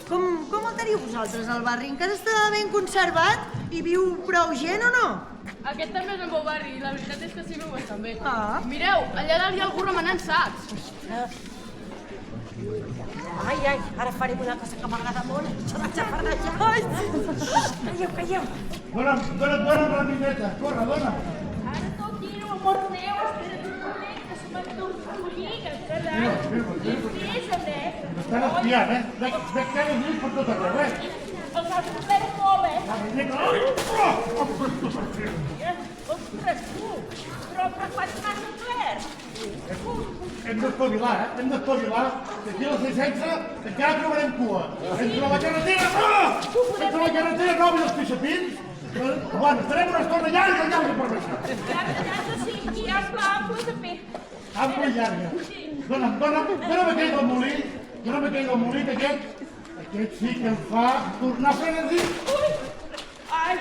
Com el teniu vosaltres, al barri? Encara està ben conservat i viu prou gent o no? Aquest també és el meu barri i la veritat és que s'hi viu bastant bé. Mireu, allà dalt hi ha algú remenant sacs. Ai, ara farem una cosa que m'agrada molt. Això de xafardejar. Ai, calleu. Dóna'm la mineta, corre, dóna'm. Ara tot tiro, amor meu, espera't un moment, que som en teus colligues, carai. M'estan espiant, Veig cares lluny per tot arreu, Els has complert molt, Ostres, tu, però quants n'has complert? Hem d'espavilar, Hem d'espavilar. D'aquí a les 6:16 encara trobarem cua. Entre la carretera nova i els pixapins, bueno, estarem una estona llarga per baixar. Llarga sí, i ampla de fer. Ampla i llarga. Dóna'm aquell del molí, que aquest sí que em fa tornar frenesí. Ai,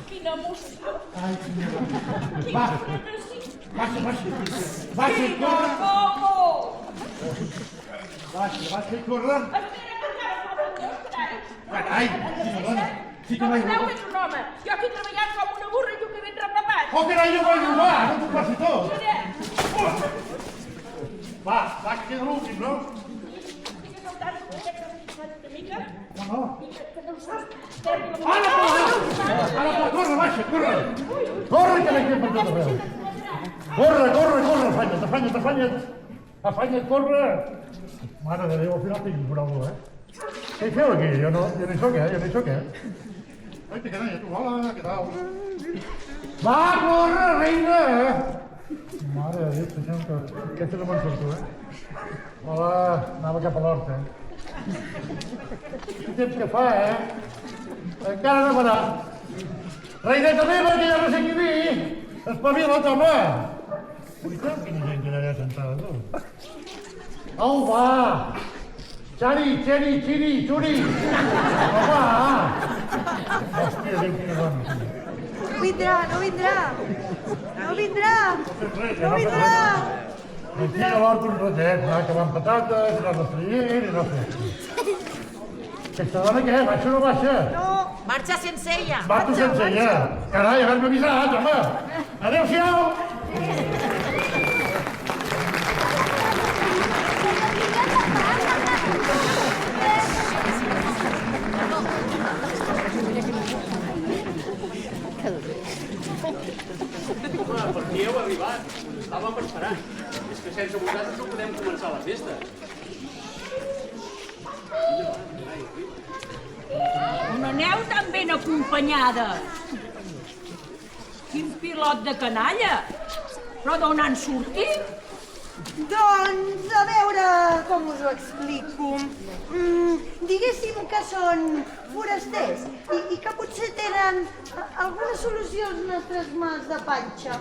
quina emoció. Ai, senyora. Quin frenesí. Baixa, corre. Baixa i corre. Carai, quina dona. Sí que m'he robat. No, ets un home. Jo aquí treballant com una burra i tu que ben repapat. Oh, carai, jo vaig robar, no t'ho passi tot. Va, que queda l'últim, no? No. Ara, corre, baixa, corre. Corre, que l'hem per tot arreu. Corre, afanya't, corre. Mare de Déu, al final tinc prou, Què hi feu aquí? Jo no hi soc, Ai, te queda, tu, hola, què tal? Va, corre, reina, Mare de Déu, senyor, que aquesta no me'n surto, Hola, anava cap a l'hort, Quin temps que fa, Encara no farà. Reineta meva, que ja no sé qui dir, espavila't, home. Ui, quina gent que hi ha allà sentada, tu. Au, va. Xari, xiri, xuri. Home. Hòstia, Déu, quina dona. no vindrà. Aquí a l'hort un ratet, que van patates, anar a l'estraller i anar a fer. Aquesta dona què? Baixa o no baixa? No. Marxa sense ella. Va tu sense ella. Carai, haver-me avisat, home. Adéu-siau. Per fi heu arribat. Estàvem esperant. És que sense vosaltres no podem començar la festa. On aneu tan ben acompanyades? Quin pilot de canalla! Però d'on han sortit? Doncs, a veure com us ho explico. Diguéssim que són forasters i que potser tenen alguna solució als nostres mals de panxa.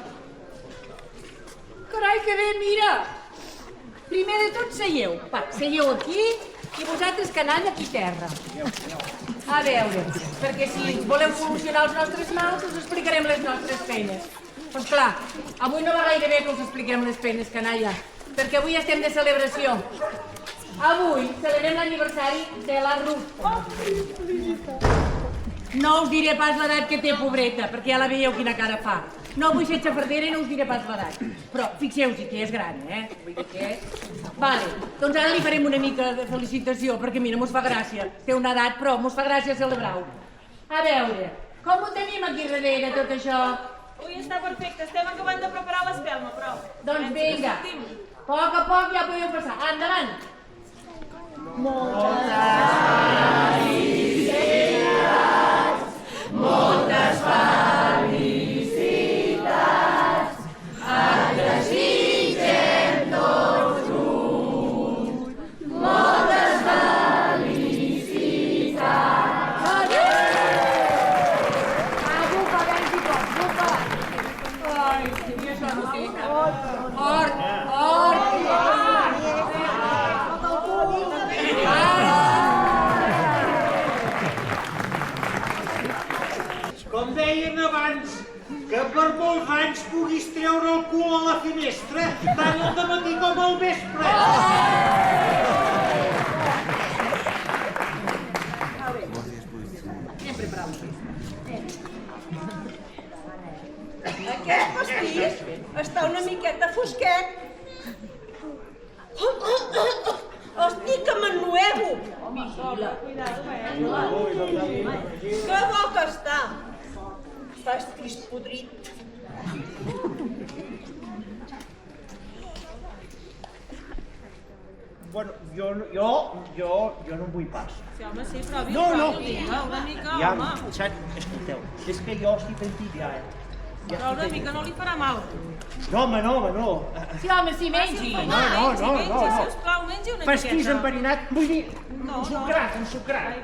Carai, que bé, mira! Primer de tot seieu. Va, seieu aquí i vosaltres canalla aquí terra. A veure, perquè si ens voleu solucionar els nostres mals us explicarem les nostres penes. Doncs clar, avui no va gaire bé que us expliquem les penes, canalla, perquè avui estem de celebració. Avui celebrem l'aniversari de la Ruth. No us diré pas l'edat que té, pobreta, perquè ja la veieu quina cara fa. No vull ser xafardera i no us diré pas l'edat. Però fixeu-vos que és gran, Vull dir que... Vale, doncs ara li farem una mica de felicitació, perquè mira, mos fa gràcia. Té una edat, però mos fa gràcia celebrar-ho. A veure, com ho tenim aquí darrere, tot això? Ui, està perfecte. Estem acabant de preparar l'espelma, però... Doncs vinga, a poc ja podeu passar. Endavant! Moltes felicitats, et desitgem tots junts. Moltes felicitats. Bufa, ven, xicot, bufa. Ai, si això no té. Hort. Com deien abans, que per molts anys puguis treure el cul a la finestra, tant al dematí com al vespre. està una miqueta fosquet. Hosti, que m'ennuego! Que bo que està! Està trist podrit. Bueno, jo no en vull pas. Sí, home, sí, però No. una mica, Ja, home. escolteu, és que jo estic sentit ja, Però una mica no li farà mal. No, home, no. Sí, home, sí, mengi. No. Sisplau, mengi una miqueta. Pastís enverinat, vull dir, No. ensucrat.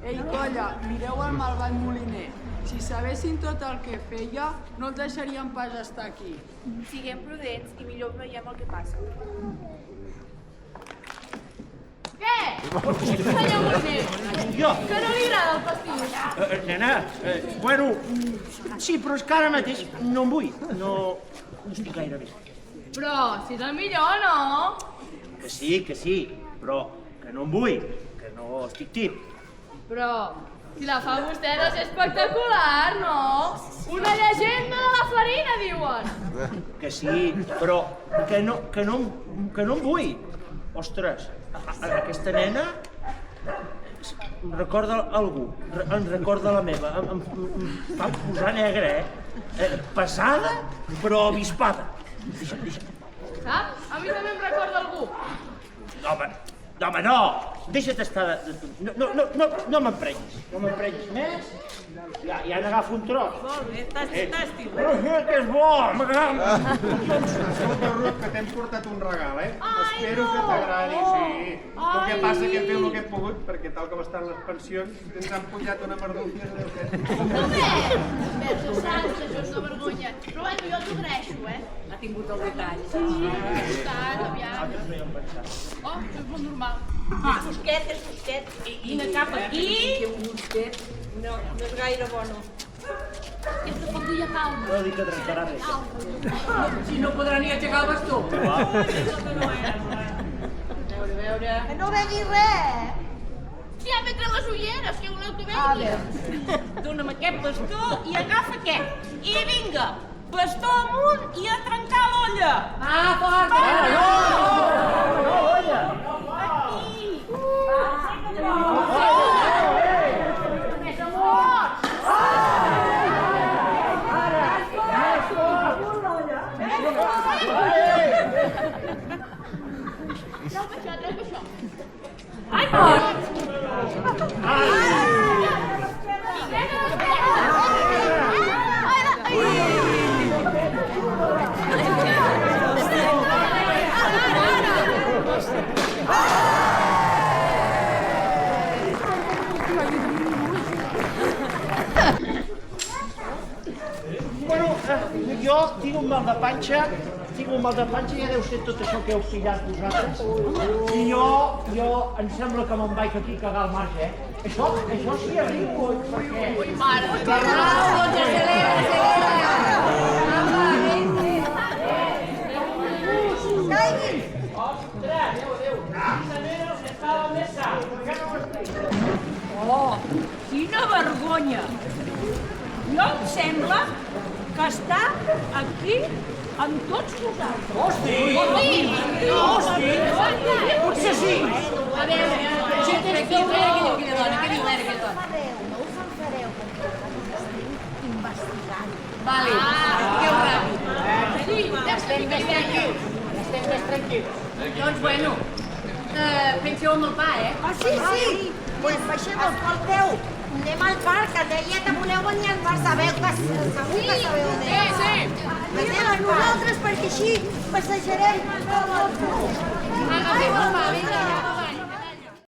Ei, colla, mireu el malvat moliner. Si sabessin tot el que feia, no el deixarien pas estar aquí. Siguem prudents i millor veiem el que passa. Què? Senyor Moliner, Jo, que no li agrada el pastís? nena, bueno, sí, però és que ara mateix no en vull, no estic gaire bé. Però si és el millor, no? Que sí, però que no en vull, que no estic tip. Però si la fa vostè deu ser espectacular, no? Una llegenda de la farina, diuen. Que sí, però que no en vull. Ostres, aquesta nena em recorda algú, em recorda la meva, em fa posar negre, Pesada, però avispada. Deixa. Sap? A mi també em recorda algú. Home, no! Deixa't estar de... No m'emprenyis més. Ja n'agafo un tros. Molt bé, tasti. Però que és bo! M'agrada! Escolta, Ruth, que t'hem portat un regal, Espero que t'agradi, sí. El que passa que hem fet el que hem pogut, perquè tal com estan les pensions, ens han pujat una merdúcia de Verge Santa, això és una vergonya. Però bueno, jo t'ho agraeixo, Ha tingut el detall. Tant, aviam. Oh, això és molt normal. És fosquet. Vine cap aquí. No és gaire bueno. És de poc dia calma. No dic que trencarà res. Si no podrà ni aixecar el bastó. Que no vegui res. Si ja m'he tret les ulleres, que voleu que vegi? Dóna'm aquest bastó i agafa aquest. I vinga, bastó amunt i a trencar l'olla. Va, fort! Treu això. Ai, fort! Bueno, jo tinc un mal de panxa, ja deu ser tot això que heu pillat vosaltres. I jo em sembla que me'n vaig aquí cagar al marge, Això sí arribo, perquè... Ui, mare. Doncs Caiguin! Oh, quina vergonya! Jo em sembla que està aquí amb tots vosaltres. Hosti! Potser sí! A veure, què diu aquella dona? Què diu aquella dona? No us enfareu, perquè estem investigant. Vale, expliqueu ràpid. Sí, ja estem més tranquils. Doncs bueno, penseu en el pa, Ah, sí? Pues baixem el porteu. Anem al bar, que deia que voleu venir al bar. Sabeu que segur que sabeu on és. Anem a nosaltres, perquè així passejarem tot el punt. Agafem el pa, vinga.